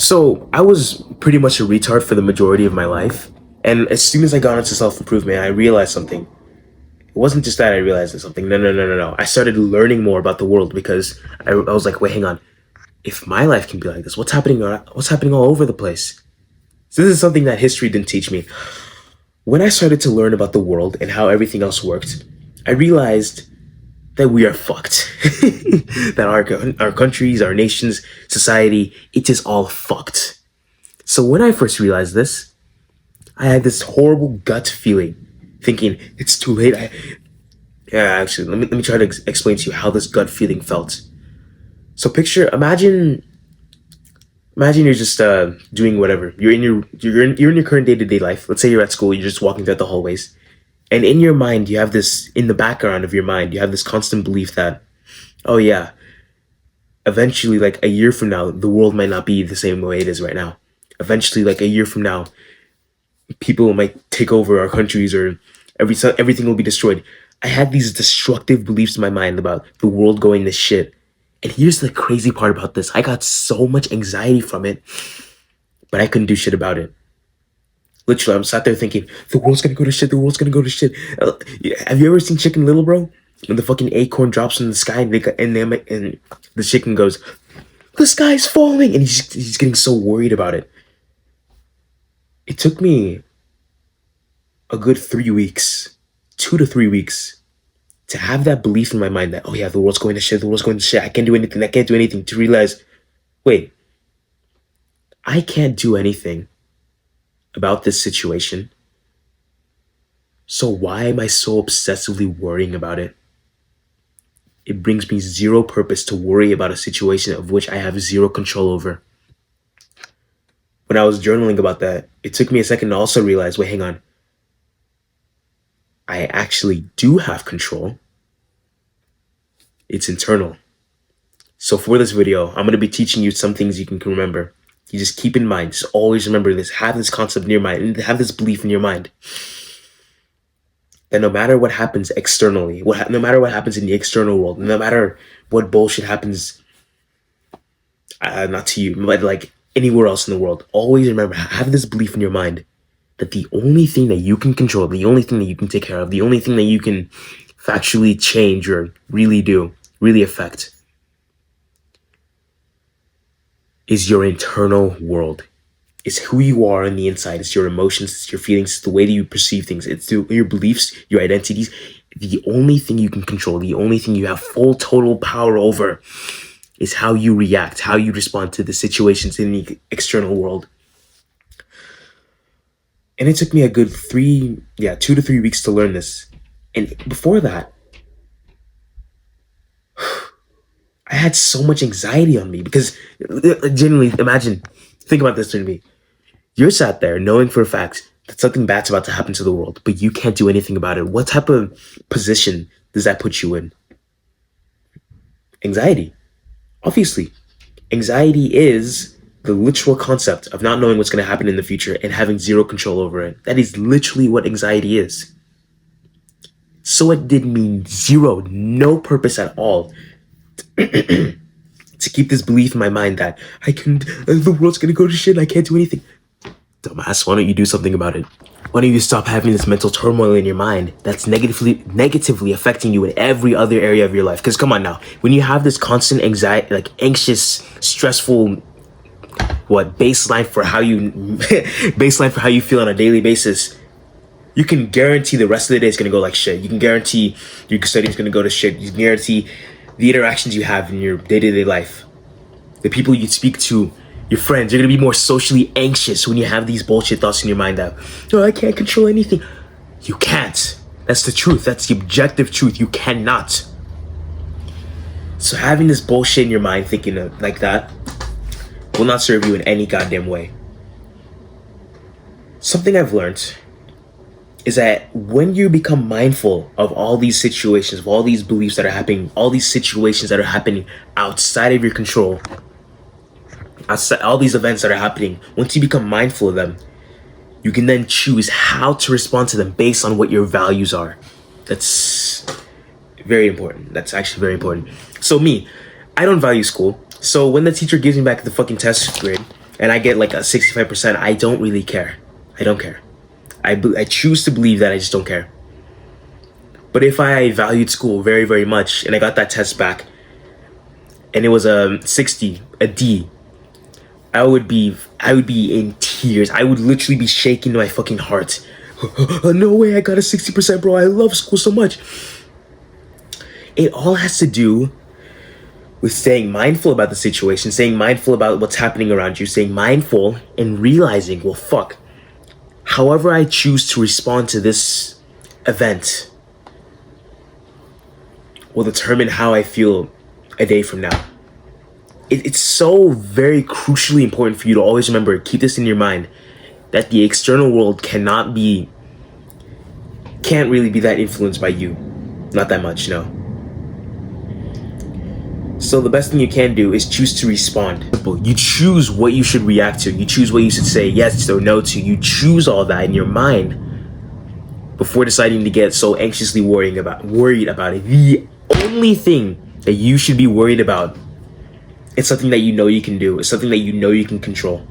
So I was pretty much a retard for the majority of my life. And as soon as I got into self-improvement, I realized something. It wasn't just that I realized something. No. I started learning more about the world because I was like, wait, hang on. If my life can be like this, what's happening? What's happening all over the place? So this is something that history didn't teach me. When I started to learn about the world and how everything else worked, I realized that we are fucked. That our countries, our nations, society, it is all fucked. So when I first realized this, I had this horrible gut feeling, thinking it's too late. Actually, let me try to explain to you how this gut feeling felt. So imagine you're just doing whatever. You're in your current day-to-day life. Let's say you're at school, you're just walking through the hallways. And in your mind, you have this, in the background of your mind, you have this constant belief that, oh yeah, eventually, like a year from now, the world might not be the same way it is right now. Eventually, like a year from now, people might take over our countries, or everything will be destroyed. I had these destructive beliefs in my mind about the world going to shit. And here's the crazy part about this. I got so much anxiety from it, but I couldn't do shit about it. Literally, I'm sat there thinking, the world's gonna go to shit, the world's gonna go to shit. Have you ever seen Chicken Little, bro? When the fucking acorn drops from the sky and the chicken goes, the sky's falling! And he's getting so worried about it. It took me a good 3 weeks, 2 to 3 weeks, to have that belief in my mind that, oh yeah, the world's going to shit, the world's going to shit, I can't do anything, to realize, wait, I can't do anything about this situation. So why am I so obsessively worrying about it? It brings me zero purpose to worry about a situation of which I have zero control over. When I was journaling about that, it took me a second to also realize, wait, hang on. I actually do have control. It's internal. So for this video, I'm going to be teaching you some things you can remember. You just keep in mind, just always remember this, have this concept in your mind, and have this belief in your mind. That no matter what happens externally, no matter what happens in the external world, no matter what bullshit happens, not to you, but like anywhere else in the world, always remember, have this belief in your mind that the only thing that you can control, the only thing that you can take care of, the only thing that you can factually change or really affect, is your internal world. It's who you are on the inside. It's your emotions, it's your feelings, it's the way that you perceive things, it's your beliefs, your identities. The only thing you can control, the only thing you have full total power over is how you react, how you respond to the situations in the external world. And it took me a good 2 to 3 weeks to learn this. And before that, I had so much anxiety on me because genuinely, think about this to me. You're sat there knowing for a fact that something bad's about to happen to the world, but you can't do anything about it. What type of position does that put you in? Anxiety. Obviously, anxiety is the literal concept of not knowing what's going to happen in the future and having zero control over it. That is literally what anxiety is. So it did me no purpose at all to keep this belief in my mind that the world's gonna go to shit and I can't do anything. Dumbass, why don't you do something about it? Why don't you stop having this mental turmoil in your mind that's negatively affecting you in every other area of your life? Because come on now, when you have this constant anxiety, like anxious, stressful, baseline for how you feel on a daily basis, you can guarantee the rest of the day is gonna go like shit. You can guarantee your study is gonna go to shit. You can guarantee the interactions you have in your day-to-day life, the people you speak to, your friends, you're gonna be more socially anxious when you have these bullshit thoughts in your mind that, no, I can't control anything. You can't. That's the truth. That's the objective truth. You cannot. So having this bullshit in your mind, thinking like that, will not serve you in any goddamn way. Something I've learned is that when you become mindful of all these situations, of all these beliefs that are happening, all these situations that are happening outside of your control, outside all these events that are happening, once you become mindful of them, you can then choose how to respond to them based on what your values are. That's very important. That's actually very important. So me, I don't value school. So when the teacher gives me back the fucking test grade, and I get like a 65%, I don't really care. I don't care. I choose to believe that I just don't care. But if I valued school very, very much and I got that test back and it was a 60, a D, I would be in tears. I would literally be shaking my fucking heart. No way, I got a 60%, bro. I love school so much. It all has to do with staying mindful about the situation, staying mindful about what's happening around you, staying mindful and realizing, well, fuck, however I choose to respond to this event will determine how I feel a day from now. It's so very crucially important for you to always remember, keep this in your mind, that the external world can't really be that influenced by you. Not that much, no. So the best thing you can do is choose to respond. You choose what you should react to. You choose what you should say yes or no to. You choose all that in your mind before deciding to get so anxiously worried about it. The only thing that you should be worried about is something that you know you can do. It's something that you know you can control.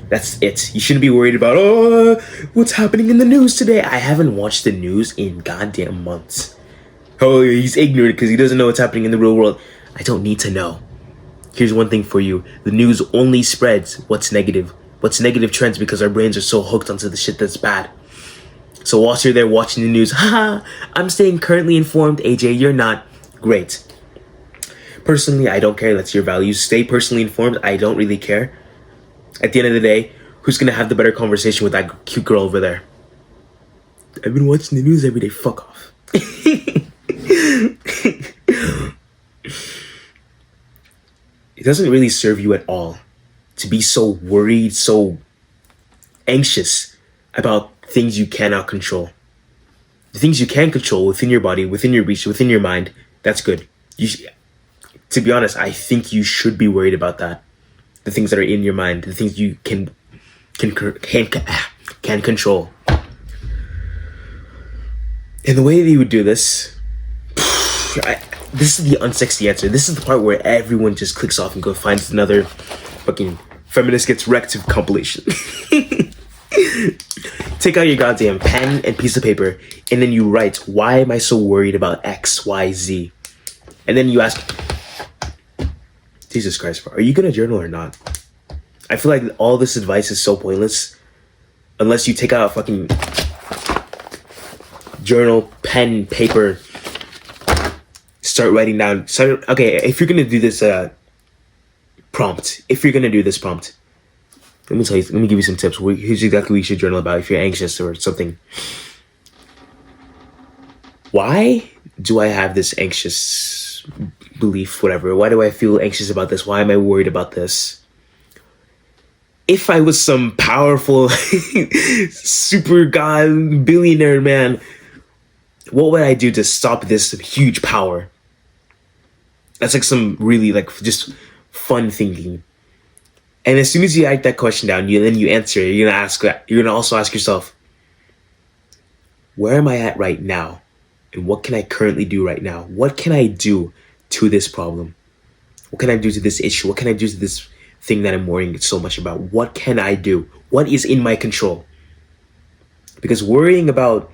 That's it. You shouldn't be worried about, oh, what's happening in the news today? I haven't watched the news in goddamn months. Oh, he's ignorant because he doesn't know what's happening in the real world. I don't need to know. Here's one thing for you. The news only spreads what's negative. What's negative trends because our brains are so hooked onto the shit that's bad. So whilst you're there watching the news, haha, I'm staying currently informed. AJ, you're not. Great. Personally, I don't care. That's your values. Stay personally informed. I don't really care. At the end of the day, who's going to have the better conversation with that cute girl over there? I've been watching the news every day. Fuck off. It doesn't really serve you at all to be so worried, so anxious about things you cannot control. The things you can control within your body, within your reach, within your mind, that's good. To be honest, I think you should be worried about that. The things that are in your mind, the things you can control. And the way that you would do this, this is the unsexy answer. This is the part where everyone just clicks off and finds another fucking feminist gets wrecked compilation. Take out your goddamn pen and piece of paper, and then you write, why am I so worried about X, Y, Z? And then you ask, Jesus Christ, bro, are you gonna journal or not? I feel like all this advice is so pointless unless you take out a fucking journal, pen, paper, start writing down. Okay, if you're gonna do this prompt, let me give you some tips. Here's exactly what you should journal about if you're anxious or something. Why do I have this anxious belief, whatever? Why do I feel anxious about this? Why am I worried about this? If I was some powerful super god billionaire man, what would I do to stop this huge power? That's like some really like just fun thinking. And as soon as you write that question down, then you answer it, you're gonna also ask yourself, where am I at right now? And what can I currently do right now? What can I do to this problem? What can I do to this issue? What can I do to this thing that I'm worrying so much about? What can I do? What is in my control? Because worrying about,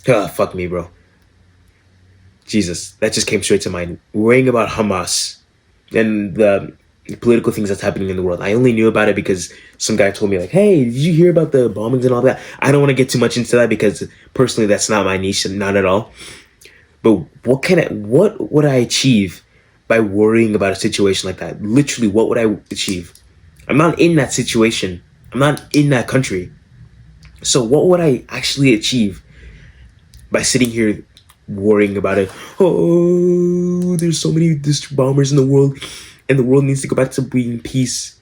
fuck me, bro. Jesus, that just came straight to mind. Worrying about Hamas and the political things that's happening in the world. I only knew about it because some guy told me, like, hey, did you hear about the bombings and all that? I don't want to get too much into that because personally that's not my niche, not at all. But what would I achieve by worrying about a situation like that? Literally, what would I achieve? I'm not in that situation. I'm not in that country. So what would I actually achieve by sitting here worrying about it? Oh, there's so many bombers in the world, and the world needs to go back to being peace.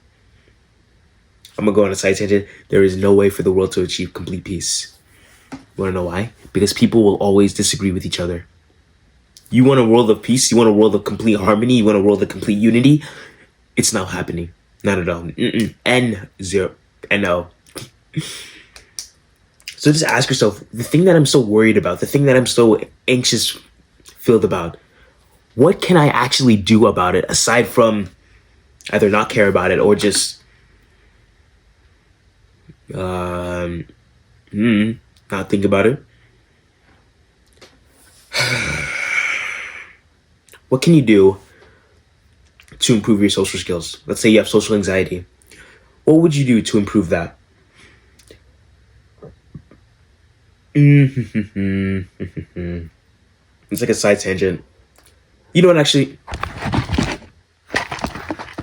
I'm gonna go on a side tangent. There is no way for the world to achieve complete peace. You wanna know why? Because people will always disagree with each other. You want a world of peace? You want a world of complete harmony? You want a world of complete unity? It's not happening. Not at all. N-O. So just ask yourself, the thing that I'm so worried about, the thing that I'm so anxious filled about, what can I actually do about it aside from either not care about it or just Um, Not think about it. What can you do to improve your social skills? Let's say you have social anxiety. What would you do to improve that? It's like a side tangent. You know what, actually?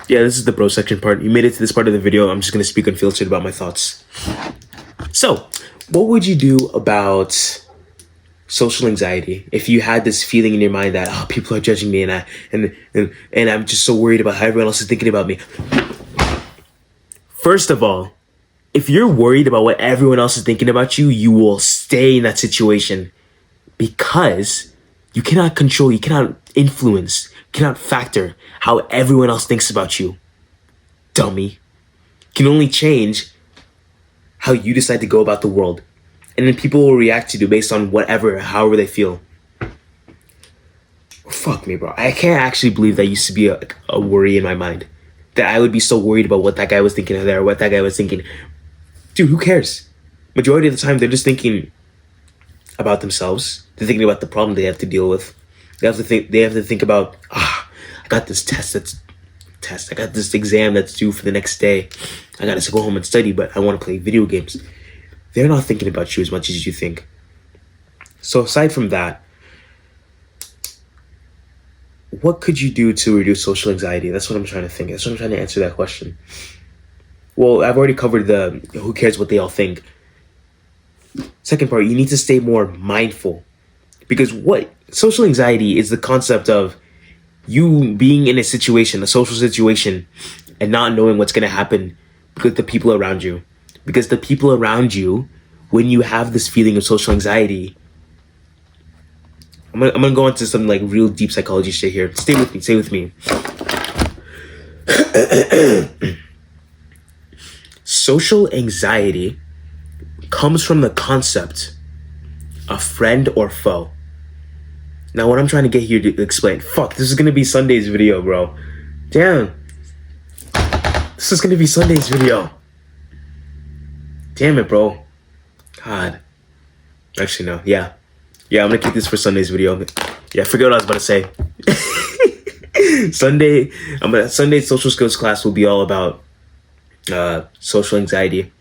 Yeah, this is the bro section part. You made it to this part of the video. I'm just going to speak unfiltered about my thoughts. So, what would you do about social anxiety if you had this feeling in your mind that, oh, people are judging me and I'm just so worried about how everyone else is thinking about me? First of all, if you're worried about what everyone else is thinking about you, you will stay in that situation because you cannot control, you cannot influence, you cannot factor how everyone else thinks about you. Dummy. You can only change how you decide to go about the world. And then people will react to you based on however they feel. Fuck me, bro. I can't actually believe that used to be a worry in my mind. That I would be so worried about what that guy was thinking there, or what that guy was thinking. Dude, who cares? Majority of the time, they're just thinking about themselves. They're thinking about the problem they have to deal with. They have to think about, I got this I got this exam that's due for the next day. I gotta go home and study, but I want to play video games. They're not thinking about you as much as you think. So aside from that, what could you do to reduce social anxiety? That's what I'm trying to think. That's what I'm trying to answer that question. Well, I've already covered the who cares what they all think. Second part, you need to stay more mindful. Because social anxiety is the concept of you being in a social situation, and not knowing what's going to happen with the people around you. Because the people around you, when you have this feeling of social anxiety, I'm gonna go into some like real deep psychology shit here. Stay with me. Social anxiety comes from the concept of friend or foe. Now, what I'm trying to get here to explain. Fuck, this is gonna be Sunday's video, bro. Damn. This is gonna be Sunday's video. Damn it, bro. God. Actually, no. Yeah, I'm gonna keep this for Sunday's video. Yeah, forget what I was about to say. Sunday's social skills class will be all about social anxiety.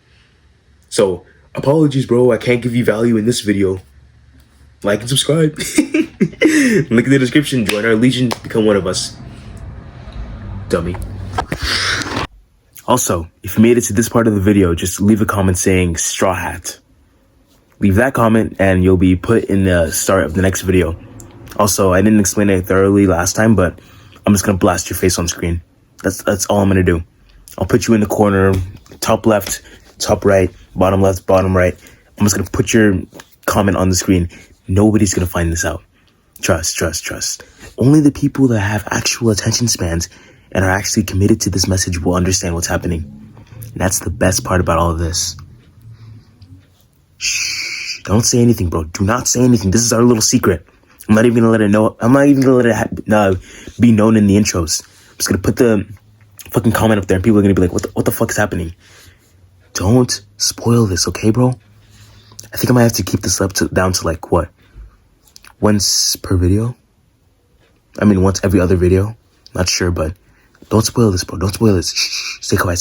So, apologies, bro. I can't give you value in this video. Like and subscribe. Link in the description. Join our legion. Become one of us. Dummy. Also, if you made it to this part of the video, just leave a comment saying straw hat. Leave that comment and you'll be put in the start of the next video. Also, I didn't explain it thoroughly last time, but I'm just going to blast your face on screen. That's all I'm going to do. I'll put you in the corner, top left, top right, bottom left, bottom right. I'm just going to put your comment on the screen. Nobody's going to find this out. Trust. Only the people that have actual attention spans and are actually committed to this message will understand what's happening. And that's the best part about all of this. Shh. Don't say anything, bro. Do not say anything. This is our little secret. I'm not even going to let it know. I'm not even going to let it be known in the intros. I'm just going to put the fucking comment up there and people are going to be like, what the fuck is happening? Don't spoil this, okay, bro? I think I might have to keep this down to like what? Once per video? I mean, once every other video? Not sure, but don't spoil this, bro. Don't spoil this. Shh. Stay quiet.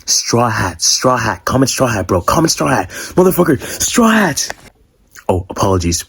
Straw hat. Comment straw hat, bro. Comment straw hat. Motherfucker. Straw hat. Oh, apologies.